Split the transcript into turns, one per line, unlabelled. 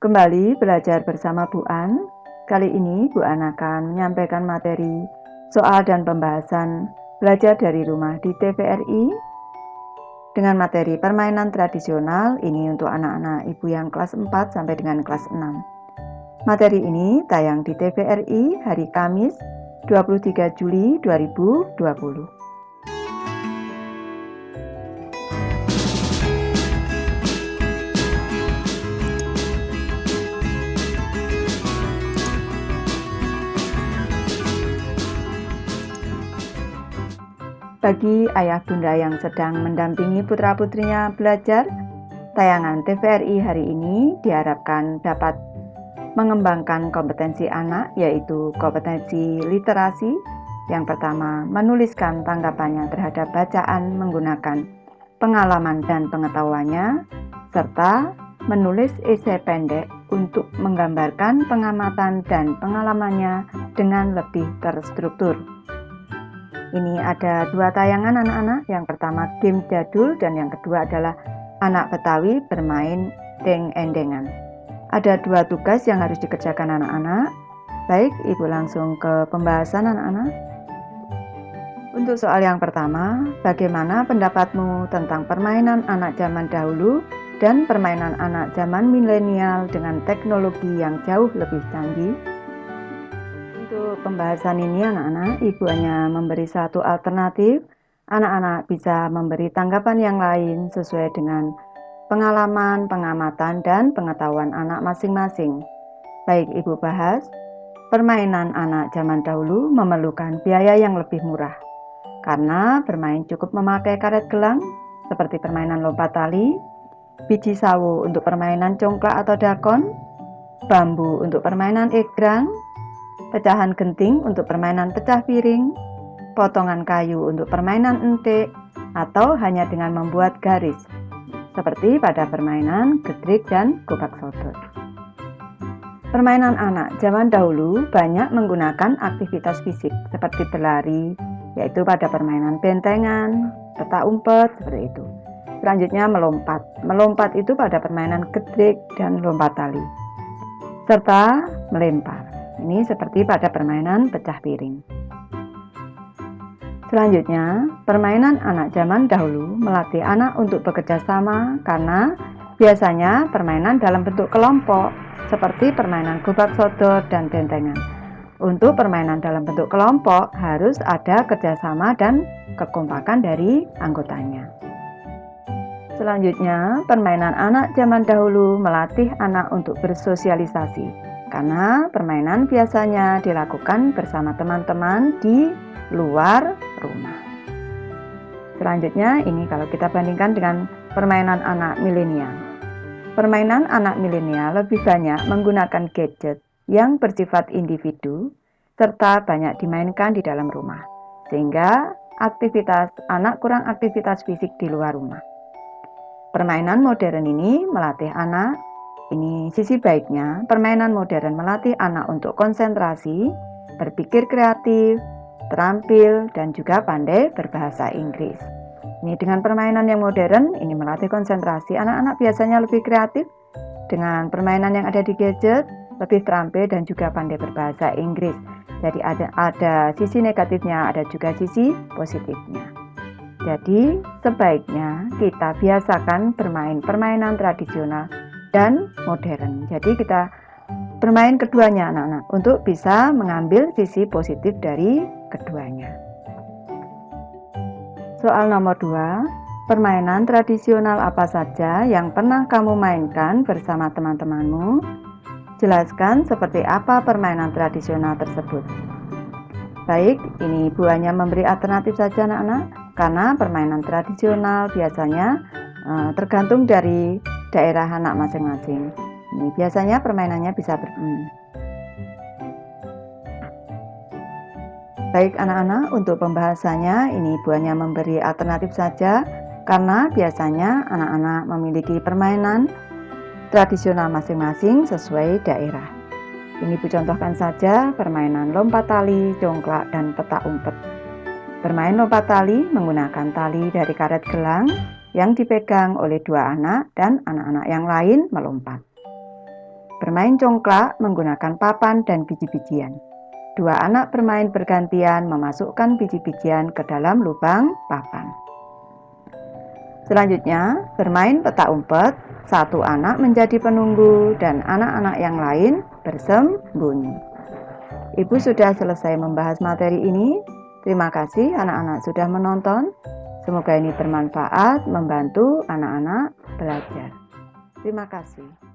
Kembali belajar bersama Bu An. Kali ini Bu An akan menyampaikan materi soal dan pembahasan belajar dari rumah di TVRI dengan materi permainan tradisional ini untuk anak-anak ibu yang kelas 4 sampai dengan kelas 6. Materi ini tayang di TVRI hari Kamis 23 Juli 2020. Bagi ayah bunda yang sedang mendampingi putra-putrinya belajar, tayangan TVRI hari ini diharapkan dapat mengembangkan kompetensi anak, yaitu kompetensi literasi. Yang pertama, menuliskan tanggapannya terhadap bacaan menggunakan pengalaman dan pengetahuannya, serta menulis esai pendek untuk menggambarkan pengamatan dan pengalamannya dengan lebih terstruktur. Ini ada dua tayangan anak-anak, yang pertama game jadul dan yang kedua adalah anak Betawi bermain deng-endengan. Ada dua tugas yang harus dikerjakan anak-anak. Baik, Ibu langsung ke pembahasan anak-anak. Untuk soal yang pertama, bagaimana pendapatmu tentang permainan anak zaman dahulu dan permainan anak zaman milenial dengan teknologi yang jauh lebih canggih? Untuk pembahasan ini anak-anak, Ibu hanya memberi satu alternatif. Anak-anak bisa memberi tanggapan yang lain sesuai dengan pengalaman, pengamatan, dan pengetahuan anak masing-masing. Baik, Ibu bahas. Permainan anak zaman dahulu memerlukan biaya yang lebih murah karena bermain cukup memakai karet gelang seperti permainan lompat tali, biji sawo untuk permainan congklak atau dakon, bambu untuk permainan egrang, pecahan genting untuk permainan pecah piring, potongan kayu untuk permainan entik, atau hanya dengan membuat garis, seperti pada permainan gedrik dan gobak sodor. Permainan anak zaman dahulu banyak menggunakan aktivitas fisik seperti berlari, yaitu pada permainan bentengan, petak umpet, seperti itu. Selanjutnya melompat. Melompat itu pada permainan gedrik dan lompat tali, serta melempar. Ini seperti pada permainan pecah piring. Selanjutnya, permainan anak zaman dahulu melatih anak untuk bekerja sama karena biasanya permainan dalam bentuk kelompok seperti permainan gobak sodor dan bentengan. Untuk permainan dalam bentuk kelompok harus ada kerjasama dan kekompakan dari anggotanya. Selanjutnya, permainan anak zaman dahulu melatih anak untuk bersosialisasi karena permainan biasanya dilakukan bersama teman-teman di luar rumah. Selanjutnya, ini kalau kita bandingkan dengan permainan anak milenial. Permainan anak milenial lebih banyak menggunakan gadget yang bersifat individu serta banyak dimainkan di dalam rumah, sehingga aktivitas anak kurang aktivitas fisik di luar rumah. Permainan modern ini melatih anak. Ini sisi baiknya, permainan modern melatih anak untuk konsentrasi, berpikir kreatif, terampil, dan juga pandai berbahasa Inggris. Ini dengan permainan yang modern, ini melatih konsentrasi. Anak-anak biasanya lebih kreatif. Dengan permainan yang ada di gadget, lebih terampil dan juga pandai berbahasa Inggris. Jadi ada sisi negatifnya, ada juga sisi positifnya. Jadi sebaiknya kita biasakan bermain permainan tradisional dan modern. Jadi kita bermain keduanya anak-anak untuk bisa mengambil sisi positif dari keduanya. Soal nomor 2, permainan tradisional apa saja yang pernah kamu mainkan bersama teman-temanmu? Jelaskan seperti apa permainan tradisional tersebut. Baik, ini Ibu hanya memberi alternatif saja anak-anak, karena permainan tradisional biasanya tergantung dari daerah anak masing-masing. Ini biasanya permainannya bisa Baik anak-anak, untuk pembahasannya ini Ibu hanya memberi alternatif saja karena biasanya anak-anak memiliki permainan tradisional masing-masing sesuai daerah. Ini Ibu contohkan saja permainan lompat tali, congklak, dan petak umpet. Bermain lompat tali menggunakan tali dari karet gelang yang dipegang oleh dua anak dan anak-anak yang lain melompat. bermain congklak menggunakan papan dan biji-bijian. Dua anak bermain bergantian memasukkan biji-bijian ke dalam lubang papan. Selanjutnya, bermain petak umpet, satu anak menjadi penunggu dan anak-anak yang lain bersembunyi. Ibu sudah selesai membahas materi ini. Terima kasih anak-anak sudah menonton. Semoga ini bermanfaat membantu anak-anak belajar. Terima kasih.